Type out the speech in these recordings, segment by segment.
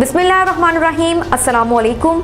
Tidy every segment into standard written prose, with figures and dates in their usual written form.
बिस्मिल्लाहिर्रहमानिर्रहीम, अस्सलामुअलैकुम।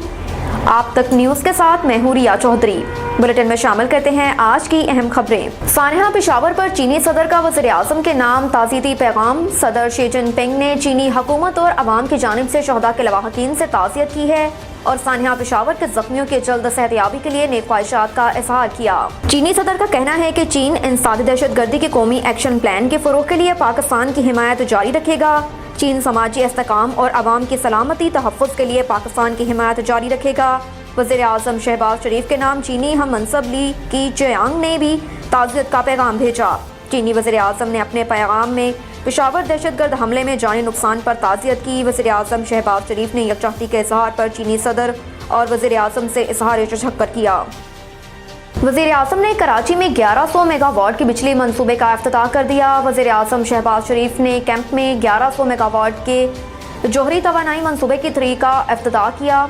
आप तक न्यूज़ के साथ मैं हूं रिया चौधरी। बुलेटिन में शामिल करते हैं आज की अहम खबरें। सानिया पेशावर पर चीनी सदर का वज़ीर आज़म के नाम ताज़ियती पैगाम। सदर शी जिनपिंग ने चीनी हुकूमत और अवाम की जानिब से शहदा के लवाहकीन से ताज़ियत की है और सानिया पेशावर के जख्मियों के जल्द सेहतयाबी के लिए नेक ख्वाहिशात का इजहार किया। चीनी सदर का कहना है कि चीन इंसदादी दहशतगर्दी के कौमी एक्शन प्लान के फ़रोग़ के लिए पाकिस्तान की हिमायत जारी रखेगा। चीन समाजी इस्तेकाम और अवाम की सलामती तहफ़्फ़ुज़ के लिए पाकिस्तान की हिमायत जारी रखेगा। वज़ीर आज़म शहबाज शरीफ के नाम चीनी हम मनसब ली की जयांग ने भी ताज़ियत का पैगाम भेजा। चीनी वज़ीर आज़म ने अपने पैगाम में पेशावर दहशतगर्द हमले में जानी नुकसान पर ताज़ियत की। वज़ीर आज़म शहबाज शरीफ ने यकजहती के इजहार पर चीनी सदर और वज़ीर आज़म से इजहार तशक्कुर किया। वज़ीर आज़म ने कराची में 1100 मेगावाट की बिजली मंसूबे का इफ्तिताह कर दिया। वज़ीर आज़म शहबाज शरीफ ने कैंप में 1100 मेगावाट के जोहरी तवानाई मंसूबे की 3 का इफ्तिताह किया।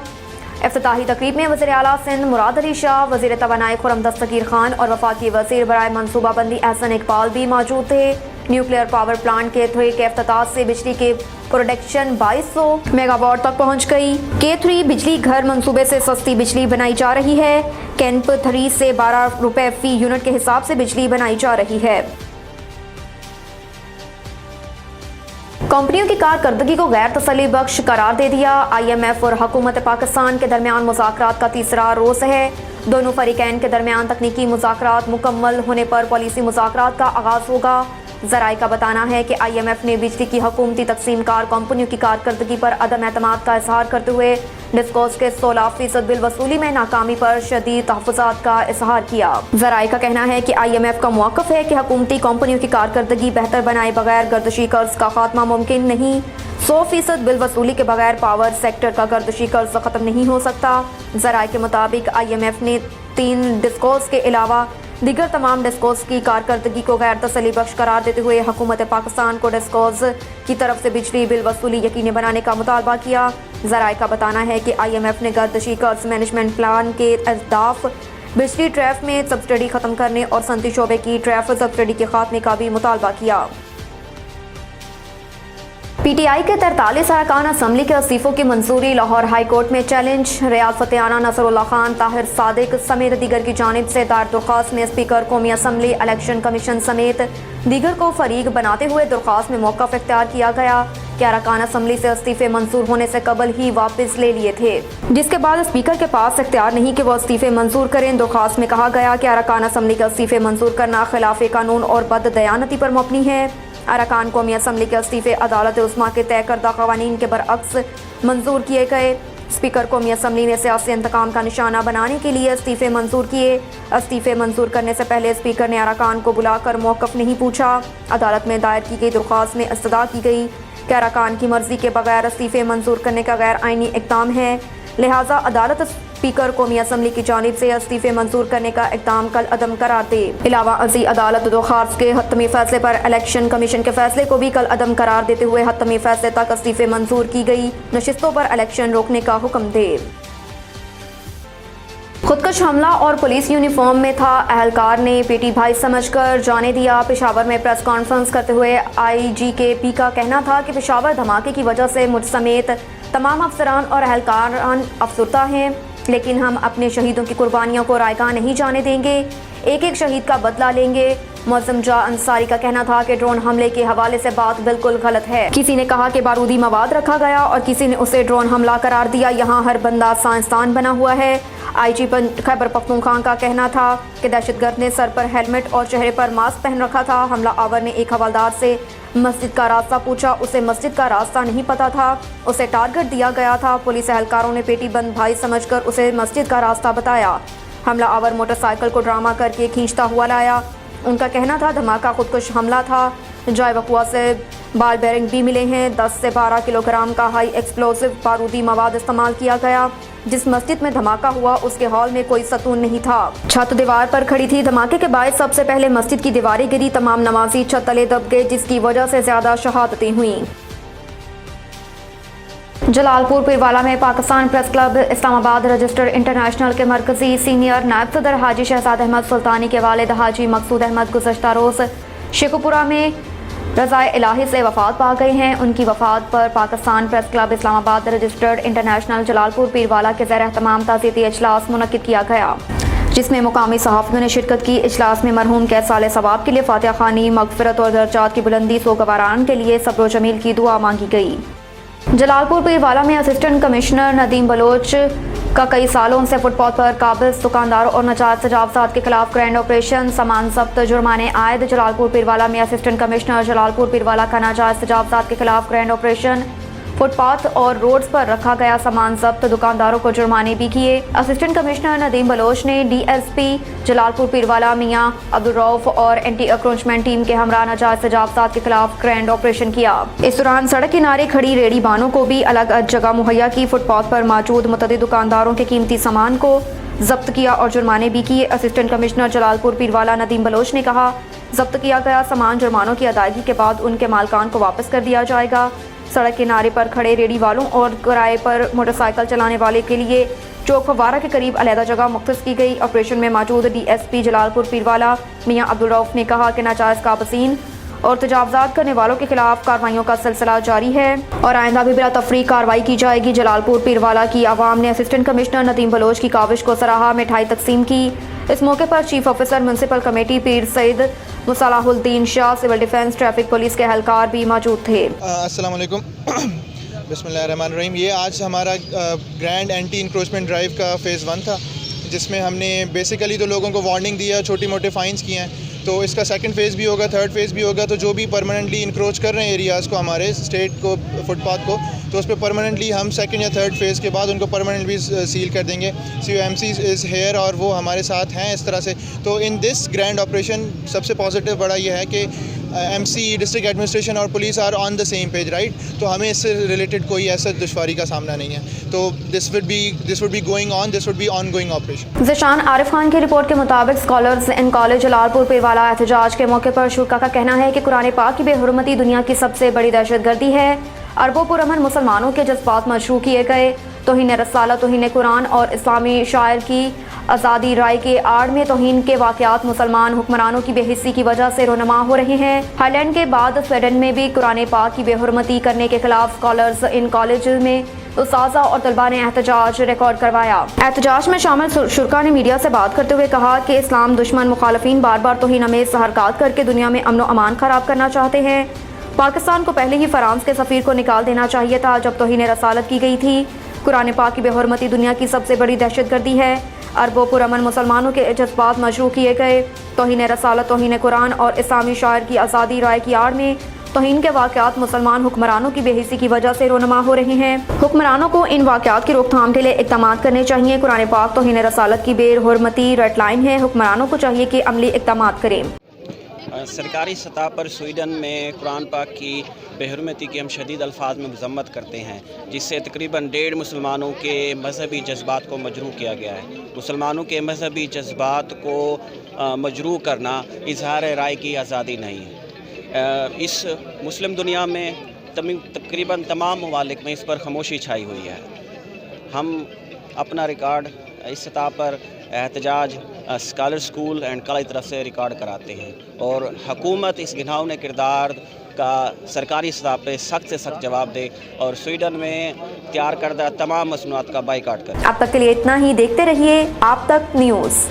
इफ्तिताही तकरीब में वज़ीर आला सिंध मुराद अली शाह, वज़ीर तवानाई खुर्रम दस्तगीर खान और वफाकी वज़ीर बराए मनसूबाबंदी एहसन इकबाल भी मौजूद थे। न्यूक्लियर पावर प्लांट के 3 के इफ्तिताह से बिजली के प्रोडक्शन 2200 मेगावाट तक पहुंच गई। K3 बिजली घर मंसूबे से सस्ती बिजली बनाई जा रही है। कैंप 3 से 12 रुपए फी यूनिट के हिसाब से बिजली बनाई जा रही है। कंपनियों की कारकर्दगी को गैर तसल्ली बख्श करार दे दिया। IMF और हुकूमत पाकिस्तान के दरमियान मुज़ाकरात का तीसरा रोज़ है। दोनों फरीकैन के दरमियान तकनीकी मुज़ाकरात मुकम्मल होने पर पॉलिसी मुज़ाकरात का आगाज़ होगा। ज़राए का बताना है कि IMF ने बिजली की हुकूमती तकसीम कार कंपनियों की कारकर्दगी पर अदम एतमाद का इजहार करते हुए डिस्कोस के 16% बिल वसूली में नाकामी पर शदीद तहफ़्फ़ुज़ात का इजहार किया। ज़राए का कहना है कि IMF का मौक़िफ़ है कि हुकूमती कंपनियों की कारकर्दगी बेहतर बनाए बगैर गर्दशी कर्ज का खात्मा मुमकिन नहीं। 100% बिल वसूली के बगैर पावर सेक्टर का गर्दशी कर्ज ख़त्म नहीं हो सकता। ज़राए के मुताबिक IMF ने 3 डिस्कोस के अलावा दीगर तमाम डिस्कोस की कारकर्दगी को गैर तसल्ली बख्श करार देते हुए हुकूमत पाकिस्तान को डिस्कोस की तरफ से बिजली बिल वसूली यकीनी बनाने का मुतालबा किया। ज़राए का बताना है कि IMF ने गर्दशी कर्ज मैनेजमेंट प्लान के अहदाफ बिजली ट्रैफ में सब्सिडी ख़त्म करने और सनती शोबे की ट्रैफ सब्सिडी के खात्मे का भी मुतालबा किया। PTI के 43 अरकान असम्बली के इस्तीफ़ों की मंजूरी। लाहौर हाई कोर्ट में चैलेंज। रियासत आना नसरुल्लाह खान, ताहिर सादिक समेत दीगर की जानिब से दायर दरख्वास्त में स्पीकर कौमी असम्बली, इलेक्शन कमीशन समेत दीगर को फरीक बनाते हुए दरख्वास्त में मौक़िफ़ इख्तियार किया गया कि अरकान असम्बली से इस्तीफ़े मंजूर होने से कबल ही वापस ले लिए थे, जिसके बाद स्पीकर के पास इख्तियार नहीं कि वो इस्तीफ़े मंजूर करें। दरख्वास्त में कहा गया कि अरकान असम्बली के इस्तीफ़े मंजूर करना खिलाफ कानून और बददयानती पर मबनी है। अरकान कौमी असम्बली के इस्तीफ़े अदालत उस्मा के तय करदा क़वानीन के बरअक्स मंजूर किए गए। स्पीकर कौमी असम्बली ने सियासी इंतकाम का निशाना बनाने के लिए इस्तीफ़े मंजूर किए। इस्तीफ़े मंजूर करने से पहले स्पीकर ने अरकान को बुलाकर मौक़िफ़ नहीं पूछा। अदालत में दायर की गई दरख्वास्त में इस्तदा की गई कि अरकान की मर्ज़ी के बगैर इस्तीफ़े मंजूर करने का गैर आइनी इक़दाम है, लिहाजा अदालत स्पीकर कौमी असम्बली की जानिब से इस्तीफ़े मंजूर करने का इक़दाम कल अदम करार दे। इलावा अज़ी अदालत दरख्वास्त के हतमी फ़ैसले पर इलेक्शन कमीशन के फ़ैसले को भी कल अदम करार देते हुए हतमी फ़ैसले तक इस्तीफ़े मंजूर की गई नशिस्तों पर इलेक्शन रोकने का हुक्म दे। खुदकश हमला और पुलिस यूनिफॉर्म में था, अहलकार ने बेटी भाई समझकर जाने दिया। पेशावर में प्रेस कॉन्फ्रेंस करते हुए IGKP का कहना था कि पेशावर धमाके की वजह से मुझ समेत तमाम अफसरान और अहलकारान अफसरदा हैं, लेकिन हम अपने शहीदों की कुर्बानियों को रायगा नहीं जाने देंगे, एक एक शहीद का बदला लेंगे। मौज़म जा अंसारी का कहना था कि ड्रोन हमले के हवाले से बात बिल्कुल गलत है। किसी ने कहा कि बारूदी मवाद रखा गया और किसी ने उसे ड्रोन हमला करार दिया। यहाँ हर बंदा साइंसदान बना हुआ है। IG खैबर पख्तूनख्वा का कहना था कि दहशतगर्द ने सर पर हेलमेट और चेहरे पर मास्क पहन रखा था। हमला आवर ने एक हवलदार से मस्जिद का रास्ता पूछा, उसे मस्जिद का रास्ता नहीं पता था, उसे टारगेट दिया गया था। पुलिस एहलकारों ने बेटी बंद भाई समझकर उसे मस्जिद का रास्ता बताया। हमला आवर मोटरसाइकिल को ड्रामा करके खींचता हुआ लाया। उनका कहना था धमाका खुदकुश हमला था। जाय वक़ुआ से बाल बेरिंग भी मिले हैं। 10 से 12 किलोग्राम का हाई एक्सप्लोसिव बारूदी मवाद इस्तेमाल किया गया। जिस मस्जिद में धमाका हुआ उसके हॉल में कोई सतून नहीं था, छत दीवार पर खड़ी थी। धमाके के बाद सबसे पहले मस्जिद की दीवारें गिरी, तमाम नमाजी छत तले दब गए, जिसकी वजह से ज्यादा शहादतें हुईं। जलालपुर पिरवाला में Pakistan press club Islamabad register international के मरकजी सीनियर नायब सदर हाजी शहजाद अहमद सुल्तानी के वालिद हाजी मकसूद अहमद गुज़श्ता रोज़ शेखुपुरा में رضائے الہی سے وفات پا گئے ہیں۔ ان کی وفات پر پاکستان پریس کلب اسلام آباد رجسٹرڈ انٹرنیشنل جلال پور پیروالا کے زیر اہتمام تعزیتی اجلاس منعقد کیا گیا، جس میں مقامی صحافیوں نے شرکت کی۔ اجلاس میں مرحوم کے سال ثواب کے لیے فاتحہ خوانی، مغفرت اور درجات کی بلندی، سوگواران کے لیے صبر و جمیل کی دعا مانگی گئی۔ جلال پور پیروالا میں اسسٹنٹ کمشنر ندیم بلوچ کا کئی سالوں سے فٹ پاتھ پر قابض دکانداروں اور ناجائز تجاوزات کے خلاف گرینڈ آپریشن، سامان ضبط، جرمانے عائد۔ جلال پور پیروالا میں اسسٹنٹ کمشنر جلال پور پیروالا کا ناجائز تجاوزات کے خلاف گرینڈ آپریشن، فٹ پاتھ اور روڈز پر رکھا گیا سامان ضبط، دکانداروں کو جرمانے بھی کیے۔ اسسٹنٹ کمشنر ندیم بلوچ نے ڈی ایس پی جلال پور پیروالا میاں عبدالرؤف اور اینٹی انکروچمنٹ ٹیم کے ہمراہ ناجائز تجاوزات کے خلاف گرینڈ آپریشن کیا۔ اس دوران سڑک کنارے کھڑی ریڑھی بانوں کو بھی الگ جگہ مہیا کی، فٹ پاتھ پر موجود متعدد دکانداروں کے قیمتی سامان کو ضبط کیا اور جرمانے بھی کیے۔ اسسٹنٹ کمشنر جلال پور پیروالا ندیم بلوچ نے کہا، ضبط کیا گیا سامان جرمانوں کی ادائیگی کے بعد ان کے مالکان کو واپس کر دیا جائے گا۔ سڑک کنارے پر کھڑے ریڑھی والوں اور کرائے پر موٹر سائیکل چلانے والے کے لیے چوک فوارہ کے قریب علیحدہ جگہ مختص کی گئی۔ آپریشن میں موجود ڈی ایس پی جلال پور پیروالا میاں عبدالرؤف نے کہا کہ ناجائز قابضین اور تجاوزات کرنے والوں کے خلاف کارروائیوں کا سلسلہ جاری ہے اور آئندہ بھی بلا تفریق کارروائی کی جائے گی۔ جلال پور پیروالا کی عوام نے اسسٹنٹ کمشنر ندیم بلوچ کی کاوش کو سراہا، مٹھائی تقسیم کی۔ اس موقع پر چیف آفیسر میونسپل کمیٹی پیر سید مصالح الدین شاہ، سول ڈیفنس، ٹریفک پولیس کے اہلکار بھی موجود تھے۔ السلام علیکم، بسم اللہ الرحمن الرحیم۔ یہ آج ہمارا گرینڈ اینٹی انکروچمنٹ ڈرائیو کا فیز 1 تھا، جس میں ہم نے بیسیکلی تو لوگوں کو وارننگ دیا، چھوٹے موٹے فائنس کیے ہیں۔ تو اس کا سیکنڈ فیز بھی ہوگا، تھرڈ فیز بھی ہوگا۔ تو جو بھی پرماننٹلی انکروچ کر رہے ہیں ایریاز کو، ہمارے اسٹیٹ کو، فٹ پاتھ کو، تو اس پہ پرماننٹلی ہم سیکنڈ یا تھرڈ فیز کے بعد ان کو پرماننٹلی سیل کر دیں گے۔ COMC از ہیئر اور وہ ہمارے ساتھ ہیں اس طرح سے۔ تو ان دس گرینڈ آپریشن سب سے پازیٹیو بڑا یہ ہے کہ MC، ڈسٹرکٹ ایڈمنسٹریشن اور police are on the same page, right. تو ہمیں اس سے ریلیٹڈ کوئی ایسا دشواری کا سامنا نہیں ہے۔ تو this will be going on, this will be on going operation. Zeeshan Arif Khan کی رپورٹ کے مطابق اسکالرز ان کالج جلال پور پیروالا احتجاج کے موقع پر شرکا کا کہنا ہے کہ قرآن پاک کی بے حرمتی دنیا کی سب سے بڑی دہشت گردی ہے۔ اربوں پرامن مسلمانوں کے جذبات مشروع کیے گئے، توہین رسالت، توہین قرآن اور اسلامی شاعر کی آزادی رائے کے آڑ میں توہین کے واقعات مسلمان حکمرانوں کی بے حسی کی وجہ سے رونما ہو رہے ہیں۔ ہائی لینڈ کے بعد سویڈن میں بھی قرآن پاک کی بے حرمتی کرنے کے خلاف اسکالرز ان کالج میں اساتذہ اور طلباء نے احتجاج ریکارڈ کروایا۔ احتجاج میں شامل شرکا نے میڈیا سے بات کرتے ہوئے کہا کہ اسلام دشمن مخالفین بار بار توہین آمیز حرکات کر کے دنیا میں امن و امان خراب کرنا چاہتے ہیں۔ پاکستان کو پہلے ہی فرانس کے سفیر کو نکال دینا چاہیے تھا جب توہین رسالت کی گئی تھی۔ قرآن پاک کی بے حرمتی دنیا کی سب سے بڑی دہشت گردی ہے۔ اربوں پرامن مسلمانوں کے جذبات مشروع کیے گئے، توہین رسالت، توہین قرآن اور اسلامی شاعر کی آزادی رائے کی آڑ میں توہین کے واقعات مسلمان حکمرانوں کی بے حسی کی وجہ سے رونما ہو رہے ہیں۔ حکمرانوں کو ان واقعات کی روک تھام کے لیے اقدامات کرنے چاہیے۔ قرآن پاک توہین رسالت کی بے حرمتی ریڈ لائن ہے، حکمرانوں کو چاہیے کہ عملی اقدامات کریں۔ سرکاری سطح پر سویڈن میں قرآن پاک کی بے حرمتی کی ہم شدید الفاظ میں مذمت کرتے ہیں، جس سے تقریباً 1.5 مسلمانوں کے مذہبی جذبات کو مجروح کیا گیا ہے۔ مسلمانوں کے مذہبی جذبات کو مجروح کرنا اظہار رائے کی آزادی نہیں ہے۔ اس مسلم دنیا میں تقریباً تمام ممالک میں اس پر خاموشی چھائی ہوئی ہے۔ ہم اپنا ریکارڈ اس سطح پر احتجاج اسکالر اسکول اینڈ کالج طرف سے ریکارڈ کراتے ہیں اور حکومت اس گھناؤنے کردار کا سرکاری سطح پہ سخت سے سخت جواب دے اور سویڈن میں تیار کردہ تمام مصنوعات کا بائیکاٹ کرے۔ اب تک کے لیے اتنا ہی، دیکھتے رہیے آپ تک نیوز۔